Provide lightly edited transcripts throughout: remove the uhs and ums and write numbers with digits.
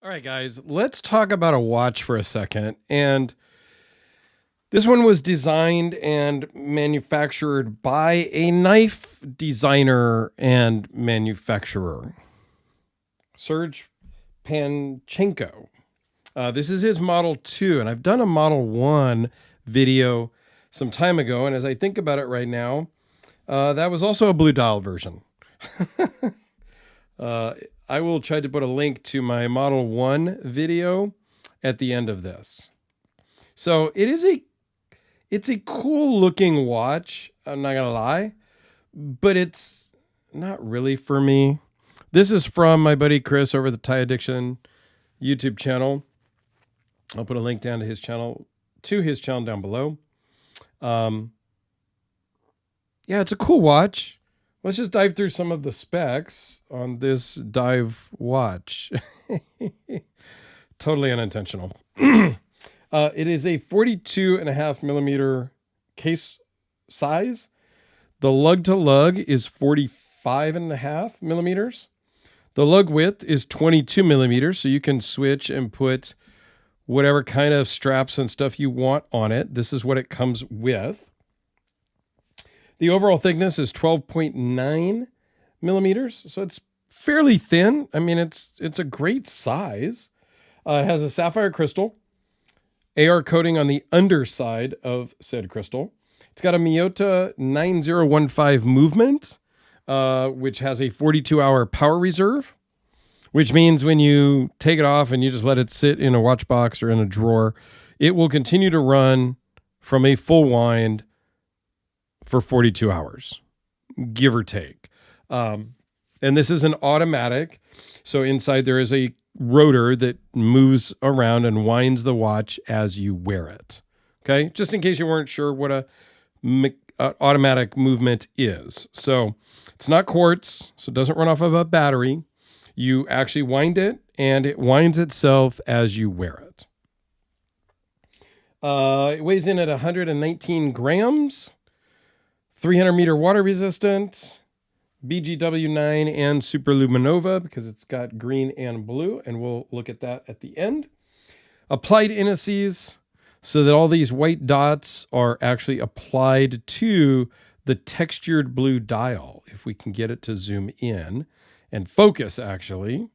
All right, guys, let's talk about a watch for a second. And this one was designed and manufactured by a knife designer and manufacturer, Serge Panchenko. This is his Model 2, and I've done a Model 1 video some time ago. And as I think about it right now, that was also a blue dial version. I will try to put a link to my Model 1 video at the end of this. So it's a cool looking watch. I'm not going to lie, but it's not really for me. This is from my buddy Chris over the Tie Addiction YouTube channel. I'll put a link down to his channel down below. Yeah, it's a cool watch. Let's just dive through some of the specs on this dive watch. Totally unintentional. It is a 42.5 millimeter case size. The lug to lug is 45.5 millimeters. The lug width is 22 millimeters, so you can switch and put whatever kind of straps and stuff you want on it. This is what it comes with. The overall thickness is 12.9 millimeters, so it's fairly thin. I mean, it's a great size. It has a sapphire crystal, AR coating on the underside of said crystal. It's got a Miyota 9015 movement, which has a 42-hour power reserve, which means when you take it off and you just let it sit in a watch box or in a drawer, it will continue to run from a full wind for 42 hours, give or take. And this is an automatic. So inside there is a rotor that moves around and winds the watch as you wear it. Okay. Just in case you weren't sure what a automatic movement is. So it's not quartz, so it doesn't run off of a battery. You actually wind it and it winds itself as you wear it. It weighs in at 119 grams. 300 meter water resistant, BGW9 and Superluminova because it's got green and blue, and we'll look at that at the end. Applied indices so that all these white dots are actually applied to the textured blue dial. If we can get it to zoom in and focus, actually.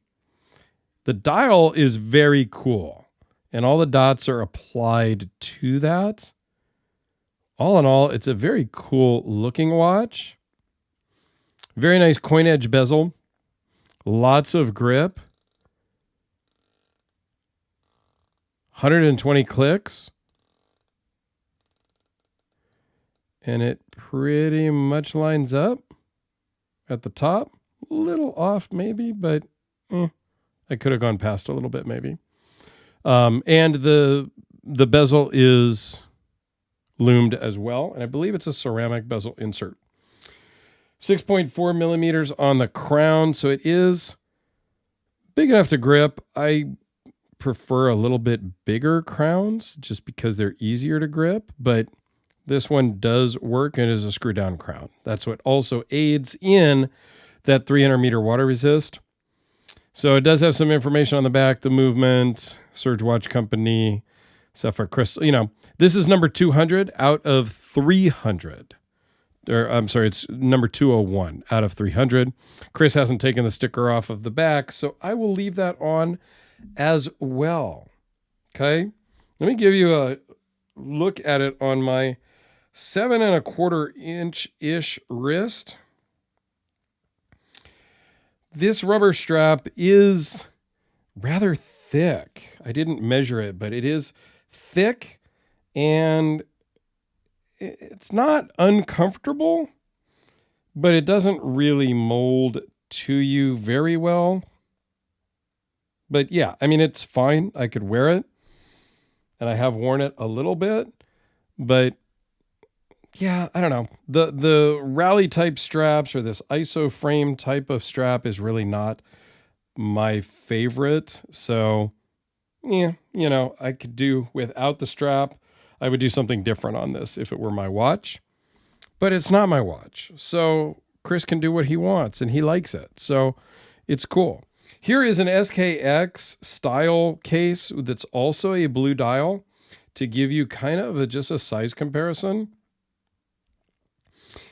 The dial is very cool, and all the dots are applied to that. All in all, it's a very cool looking watch. Very nice coin edge bezel. Lots of grip. 120 clicks. And it pretty much lines up at the top. A little off maybe, but I could have gone past a little bit maybe. And the bezel is loomed as well, and I believe it's a ceramic bezel insert. 6.4 millimeters on the crown, so it is big enough to grip. I prefer a little bit bigger crowns just because they're easier to grip, but this one does work and is a screw down crown. That's what also aids in that 300 meter water resist. So it does have some information on the back, the movement, Serge Watch Company, Sapphire Crystal. You know, this is number 200 out of 300. Or I'm sorry, it's number 201 out of 300. Chris hasn't taken the sticker off of the back, so I will leave that on as well. Okay, let me give you a look at it on my 7.25 inch-ish wrist. This rubber strap is rather thick. I didn't measure it, but it is thick and it's not uncomfortable, but it doesn't really mold to you very well. But yeah, I mean, it's fine. I could wear it, and I have worn it a little bit, but yeah, I don't know. The rally type straps or this ISO frame type of strap is really not my favorite. So yeah, you know, I could do without the strap. I would do something different on this if it were my watch, but it's not my watch. So Chris can do what he wants and he likes it. So it's cool. Here is an SKX style case that's also a blue dial to give you kind of just a size comparison.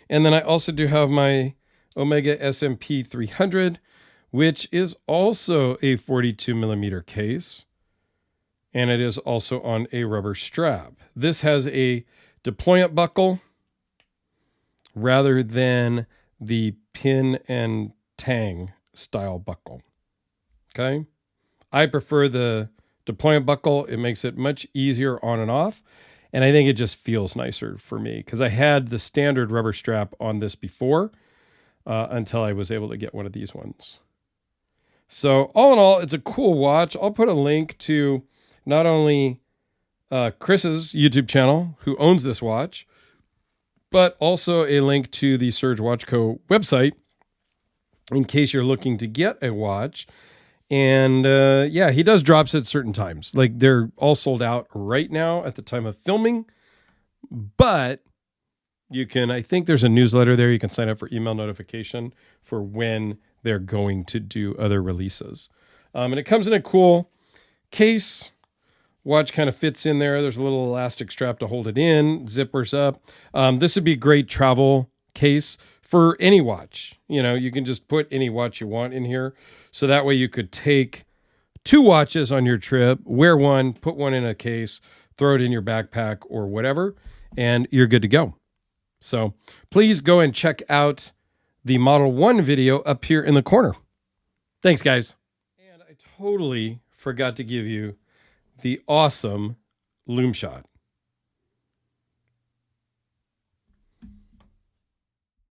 And then I also do have my Omega SMP 300, which is also a 42 millimeter case. And it is also on a rubber strap. This has a deployment buckle rather than the pin and tang style buckle. Okay. I prefer the deployment buckle. It makes it much easier on and off. And I think it just feels nicer for me because I had the standard rubber strap on this before until I was able to get one of these ones. So all in all, it's a cool watch. I'll put a link to not only Chris's YouTube channel, who owns this watch, but also a link to the Serge Watch Co. website in case you're looking to get a watch. And yeah, he does drops at certain times. Like they're all sold out right now at the time of filming. But you can, I think there's a newsletter there. You can sign up for email notification for when they're going to do other releases. And it comes in a cool case. Watch kind of fits in there. There's a little elastic strap to hold it in. Zippers up. This would be a great travel case for any watch. You know, you can just put any watch you want in here. So that way you could take 2 watches on your trip, wear one, put one in a case, throw it in your backpack or whatever, and you're good to go. So please go and check out the Model 1 video up here in the corner. Thanks, guys. And I totally forgot to give you the awesome loom shot.